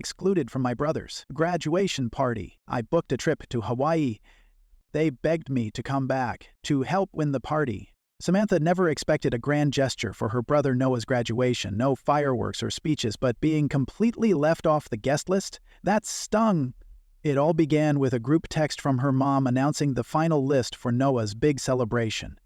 excluded from my brother's graduation party. I booked a trip to Hawaii. They begged me to come back to help win the party. Samantha never expected a grand gesture for her brother Noah's graduation, no fireworks or speeches, but being completely left off the guest list, that stung. It all began with a group text from her mom announcing the final list for Noah's big celebration.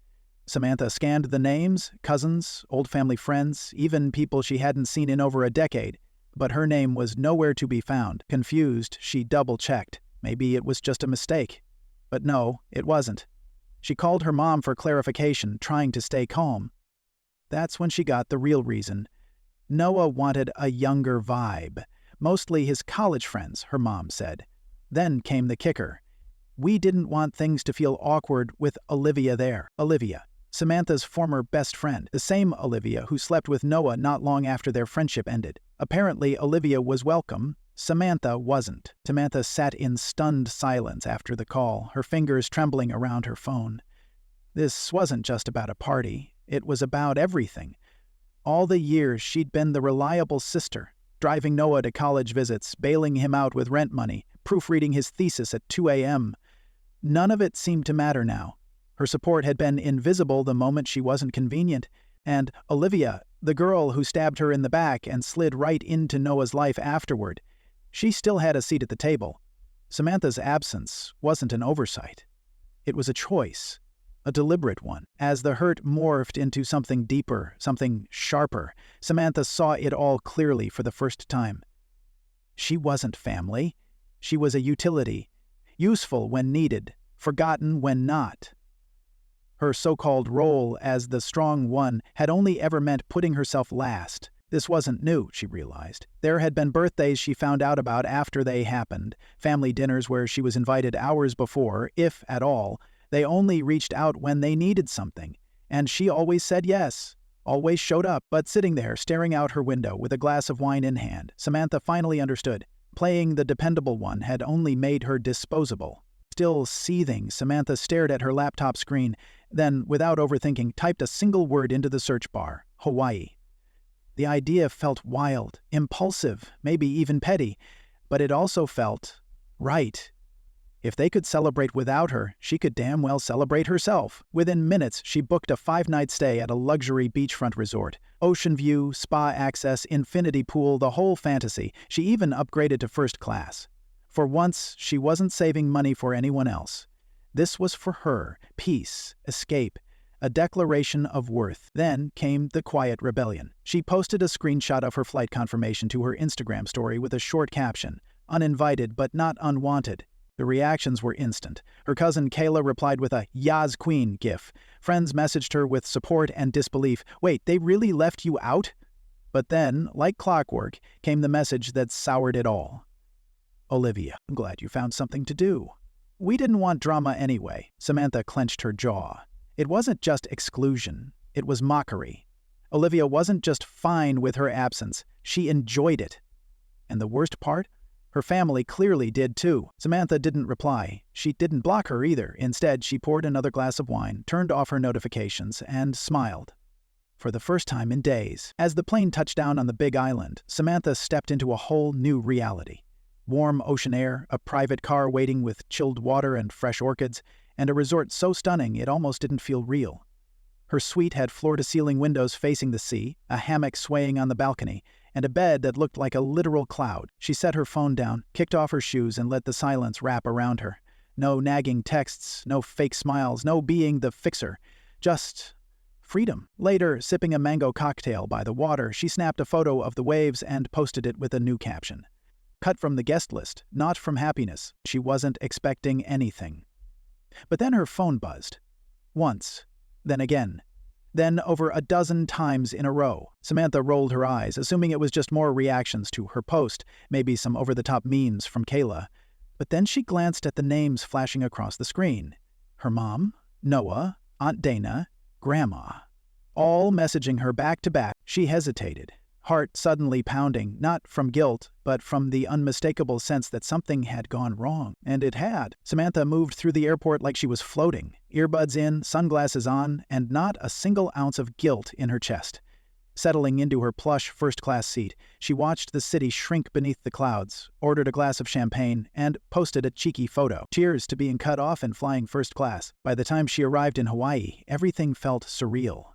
Samantha scanned the names, cousins, old family friends, even people she hadn't seen in over a decade, but her name was nowhere to be found. Confused, she double-checked. Maybe it was just a mistake. But no, it wasn't. She called her mom for clarification, trying to stay calm. That's when she got the real reason. Noah wanted a younger vibe. Mostly his college friends, her mom said. Then came the kicker. We didn't want things to feel awkward with Olivia there. Olivia, Samantha's former best friend, the same Olivia who slept with Noah not long after their friendship ended. Apparently, Olivia was welcome. Samantha wasn't. Samantha sat in stunned silence after the call, her fingers trembling around her phone. This wasn't just about a party. It was about everything. All the years she'd been the reliable sister, driving Noah to college visits, bailing him out with rent money, proofreading his thesis at 2 a.m. None of it seemed to matter now. Her support had been invisible the moment she wasn't convenient, and Olivia, the girl who stabbed her in the back and slid right into Noah's life afterward, she still had a seat at the table. Samantha's absence wasn't an oversight. It was a choice, a deliberate one. As the hurt morphed into something deeper, something sharper, Samantha saw it all clearly for the first time. She wasn't family. She was a utility, useful when needed, forgotten when not. Her so-called role as the strong one had only ever meant putting herself last. This wasn't new, she realized. There had been birthdays she found out about after they happened, family dinners where she was invited hours before, if at all. They only reached out when they needed something, and she always said yes, always showed up. But sitting there, staring out her window with a glass of wine in hand, Samantha finally understood. Playing the dependable one had only made her disposable. Still seething, Samantha stared at her laptop screen, then, without overthinking, typed a single word into the search bar: Hawaii. The idea felt wild, impulsive, maybe even petty, but it also felt right. If they could celebrate without her, she could damn well celebrate herself. Within minutes, she booked a 5-night stay at a luxury beachfront resort. Ocean view, spa access, infinity pool, the whole fantasy. She even upgraded to first class. For once, she wasn't saving money for anyone else. This was for her, peace, escape, a declaration of worth. Then came the quiet rebellion. She posted a screenshot of her flight confirmation to her Instagram story with a short caption, uninvited but not unwanted. The reactions were instant. Her cousin Kayla replied with a "Yas Queen" gif. Friends messaged her with support and disbelief. Wait, they really left you out? But then, like clockwork, came the message that soured it all. Olivia, I'm glad you found something to do. We didn't want drama anyway. Samantha clenched her jaw. It wasn't just exclusion. It was mockery. Olivia wasn't just fine with her absence. She enjoyed it. And the worst part? Her family clearly did too. Samantha didn't reply. She didn't block her either. Instead, she poured another glass of wine, turned off her notifications, and smiled. For the first time in days. As the plane touched down on the Big Island, Samantha stepped into a whole new reality. Warm ocean air, a private car waiting with chilled water and fresh orchids, and a resort so stunning it almost didn't feel real. Her suite had floor-to-ceiling windows facing the sea, a hammock swaying on the balcony, and a bed that looked like a literal cloud. She set her phone down, kicked off her shoes, and let the silence wrap around her. No nagging texts, no fake smiles, no being the fixer. Just freedom. Later, sipping a mango cocktail by the water, she snapped a photo of the waves and posted it with a new caption. Cut from the guest list, not from happiness. She wasn't expecting anything. But then her phone buzzed. Once. Then again. Then over a dozen times in a row. Samantha rolled her eyes, assuming it was just more reactions to her post, maybe some over-the-top memes from Kayla. But then she glanced at the names flashing across the screen. Her mom, Noah, Aunt Dana, Grandma. All messaging her back-to-back. She hesitated, heart suddenly pounding, not from guilt, but from the unmistakable sense that something had gone wrong. And it had. Samantha moved through the airport like she was floating, earbuds in, sunglasses on, and not a single ounce of guilt in her chest. Settling into her plush first-class seat, she watched the city shrink beneath the clouds, ordered a glass of champagne, and posted a cheeky photo. Cheers to being cut off and flying first class. By the time she arrived in Hawaii, everything felt surreal.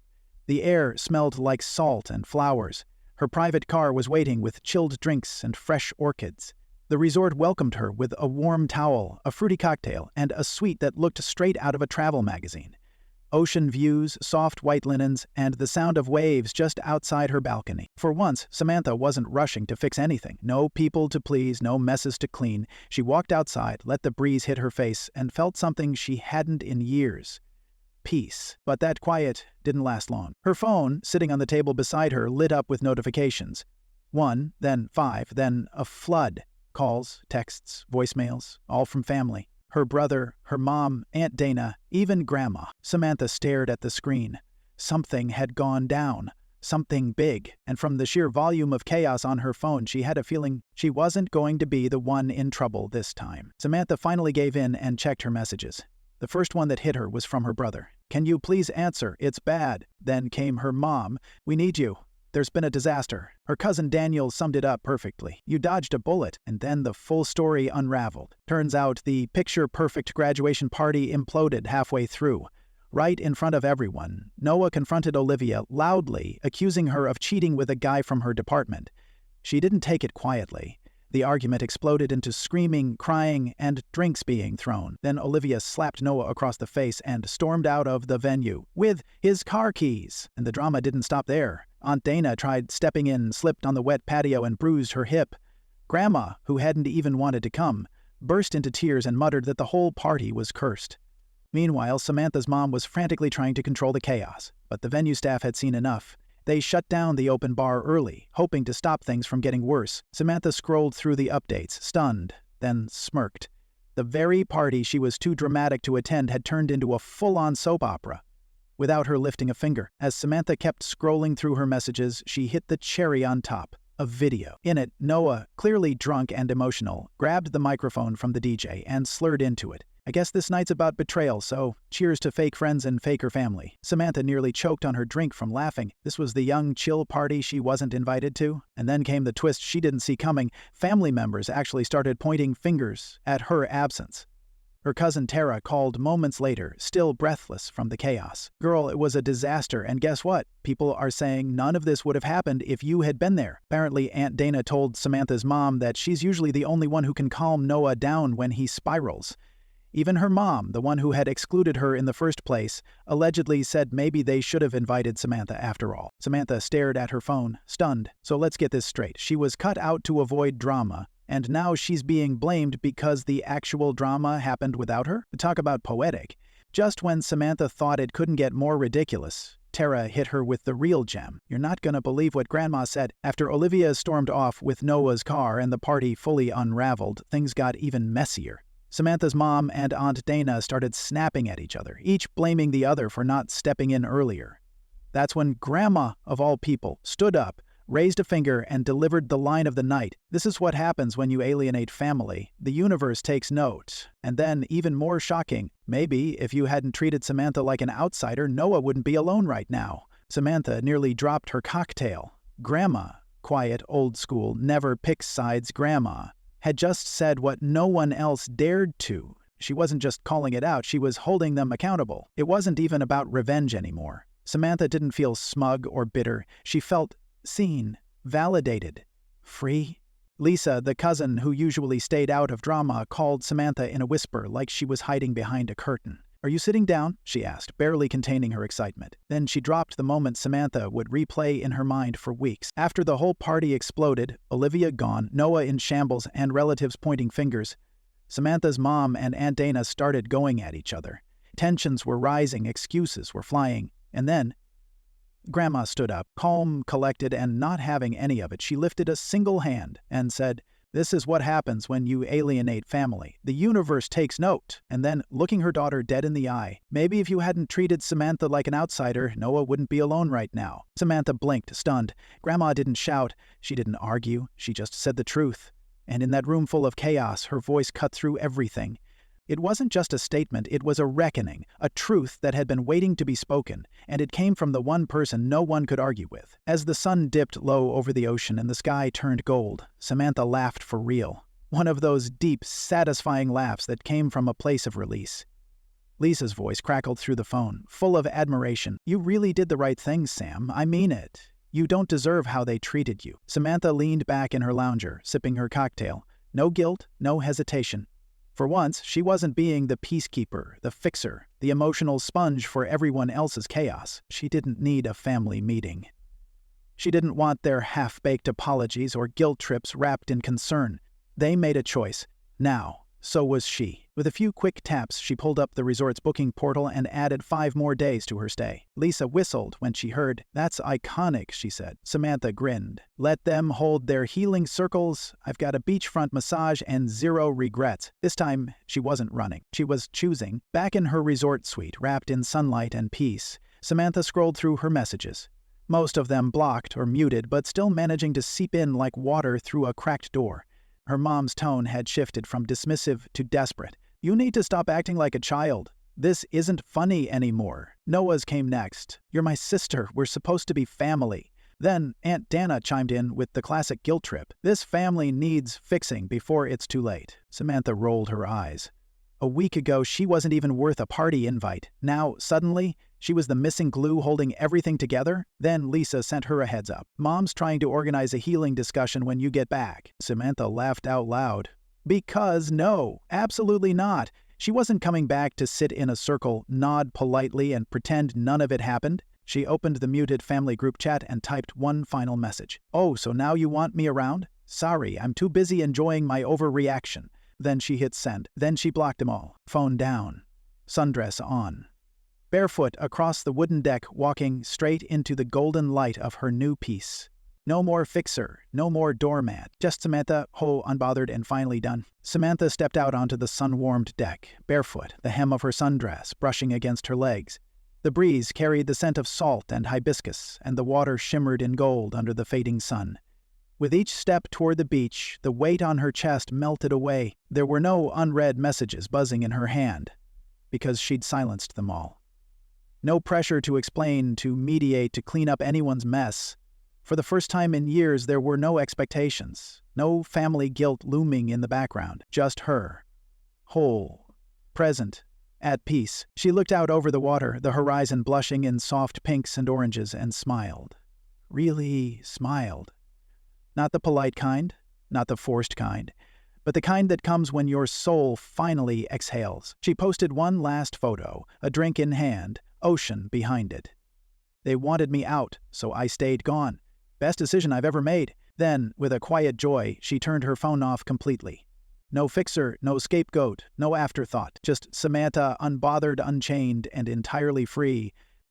The air smelled like salt and flowers. Her private car was waiting with chilled drinks and fresh orchids. The resort welcomed her with a warm towel, a fruity cocktail, and a suite that looked straight out of a travel magazine. Ocean views, soft white linens, and the sound of waves just outside her balcony. For once, Samantha wasn't rushing to fix anything. No people to please, no messes to clean. She walked outside, let the breeze hit her face, and felt something she hadn't in years. Peace. But that quiet didn't last long. Her phone, sitting on the table beside her, lit up with notifications. 1, then 5, then a flood. Calls, texts, voicemails, all from family. Her brother, her mom, Aunt Dana, even Grandma. Samantha stared at the screen. Something had gone down. Something big. And from the sheer volume of chaos on her phone, she had a feeling she wasn't going to be the one in trouble this time. Samantha finally gave in and checked her messages. The first one that hit her was from her brother. "Can you please answer? It's bad." Then came her mom. "We need you. There's been a disaster." Her cousin Daniel summed it up perfectly. "You dodged a bullet." And then the full story unraveled. Turns out the picture-perfect graduation party imploded halfway through. Right in front of everyone, Noah confronted Olivia loudly, accusing her of cheating with a guy from her department. She didn't take it quietly. The argument exploded into screaming, crying, and drinks being thrown. Then Olivia slapped Noah across the face and stormed out of the venue with his car keys. And the drama didn't stop there. Aunt Dana tried stepping in, slipped on the wet patio, and bruised her hip. Grandma, who hadn't even wanted to come, burst into tears and muttered that the whole party was cursed. Meanwhile, Samantha's mom was frantically trying to control the chaos, but the venue staff had seen enough. They shut down the open bar early, hoping to stop things from getting worse. Samantha scrolled through the updates, stunned, then smirked. The very party she was too dramatic to attend had turned into a full-on soap opera. Without her lifting a finger, as Samantha kept scrolling through her messages, she hit the cherry on top, a video. In it, Noah, clearly drunk and emotional, grabbed the microphone from the DJ and slurred into it. "I guess this night's about betrayal, so cheers to fake friends and faker family." Samantha nearly choked on her drink from laughing. This was the young, chill party she wasn't invited to. And then came the twist she didn't see coming. Family members actually started pointing fingers at her absence. Her cousin Tara called moments later, still breathless from the chaos. "Girl, it was a disaster, and guess what? People are saying none of this would have happened if you had been there." Apparently, Aunt Dana told Samantha's mom that she's usually the only one who can calm Noah down when he spirals. Even her mom, the one who had excluded her in the first place, allegedly said maybe they should have invited Samantha after all. Samantha stared at her phone, stunned. So let's get this straight. She was cut out to avoid drama, and now she's being blamed because the actual drama happened without her? Talk about poetic. Just when Samantha thought it couldn't get more ridiculous, Tara hit her with the real gem. "You're not gonna believe what Grandma said." After Olivia stormed off with Noah's car and the party fully unraveled, things got even messier. Samantha's mom and Aunt Dana started snapping at each other, each blaming the other for not stepping in earlier. That's when Grandma, of all people, stood up, raised a finger, and delivered the line of the night. "This is what happens when you alienate family. The universe takes note." And then, even more shocking, maybe if you hadn't treated Samantha like an outsider, Noah wouldn't be alone right now. Samantha nearly dropped her cocktail. Grandma, quiet, old school, never picks sides Grandma, had just said what no one else dared to. She wasn't just calling it out, she was holding them accountable. It wasn't even about revenge anymore. Samantha didn't feel smug or bitter. She felt seen, validated, free. Lisa, the cousin who usually stayed out of drama, called Samantha in a whisper like she was hiding behind a curtain. "Are you sitting down?" she asked, barely containing her excitement. Then she dropped the moment Samantha would replay in her mind for weeks. After the whole party exploded, Olivia gone, Noah in shambles, and relatives pointing fingers, Samantha's mom and Aunt Dana started going at each other. Tensions were rising, excuses were flying. And then Grandma stood up, calm, collected, and not having any of it. She lifted a single hand and said, "This is what happens when you alienate family. The universe takes note." And then, looking her daughter dead in the eye, "Maybe if you hadn't treated Samantha like an outsider, Noah wouldn't be alone right now." Samantha blinked, stunned. Grandma didn't shout. She didn't argue. She just said the truth. And in that room full of chaos, her voice cut through everything. It wasn't just a statement, it was a reckoning, a truth that had been waiting to be spoken, and it came from the one person no one could argue with. As the sun dipped low over the ocean and the sky turned gold, Samantha laughed for real. One of those deep, satisfying laughs that came from a place of release. Lisa's voice crackled through the phone, full of admiration. "You really did the right thing, Sam. I mean it. You don't deserve how they treated you." Samantha leaned back in her lounger, sipping her cocktail. No guilt, no hesitation. For once, she wasn't being the peacekeeper, the fixer, the emotional sponge for everyone else's chaos. She didn't need a family meeting. She didn't want their half-baked apologies or guilt trips wrapped in concern. They made a choice. Now, so was she. With a few quick taps, she pulled up the resort's booking portal and added 5 more days to her stay. Lisa whistled when she heard. "That's iconic," she said. Samantha grinned. "Let them hold their healing circles. I've got a beachfront massage and 0 regrets." This time, she wasn't running. She was choosing. Back in her resort suite, wrapped in sunlight and peace, Samantha scrolled through her messages. Most of them blocked or muted, but still managing to seep in like water through a cracked door. Her mom's tone had shifted from dismissive to desperate. "You need to stop acting like a child. This isn't funny anymore." Noah's came next. "You're my sister. We're supposed to be family." Then Aunt Dana chimed in with the classic guilt trip. "This family needs fixing before it's too late." Samantha rolled her eyes. A week ago, she wasn't even worth a party invite. Now, suddenly, she was the missing glue holding everything together? Then Lisa sent her a heads up. "Mom's trying to organize a healing discussion when you get back." Samantha laughed out loud. Because no, absolutely not. She wasn't coming back to sit in a circle, nod politely, and pretend none of it happened. She opened the muted family group chat and typed one final message. "Oh, so now you want me around? Sorry, I'm too busy enjoying my overreaction." Then she hit send. Then she blocked them all. Phone down. Sundress on. Barefoot across the wooden deck, walking straight into the golden light of her new piece. No more fixer, no more doormat. Just Samantha, whole, unbothered, and finally done. Samantha stepped out onto the sun-warmed deck, barefoot, the hem of her sundress brushing against her legs. The breeze carried the scent of salt and hibiscus, and the water shimmered in gold under the fading sun. With each step toward the beach, the weight on her chest melted away. There were no unread messages buzzing in her hand, because she'd silenced them all. No pressure to explain, to mediate, to clean up anyone's mess. For the first time in years, there were no expectations, no family guilt looming in the background, just her. Whole, present, at peace. She looked out over the water, the horizon blushing in soft pinks and oranges, and smiled. Really smiled. Not the polite kind, not the forced kind, but the kind that comes when your soul finally exhales. She posted one last photo, a drink in hand, ocean behind it. "They wanted me out, so I stayed gone. Best decision I've ever made." Then, with a quiet joy, she turned her phone off completely. No fixer, no scapegoat, no afterthought, just Samantha, unbothered, unchained, and entirely free,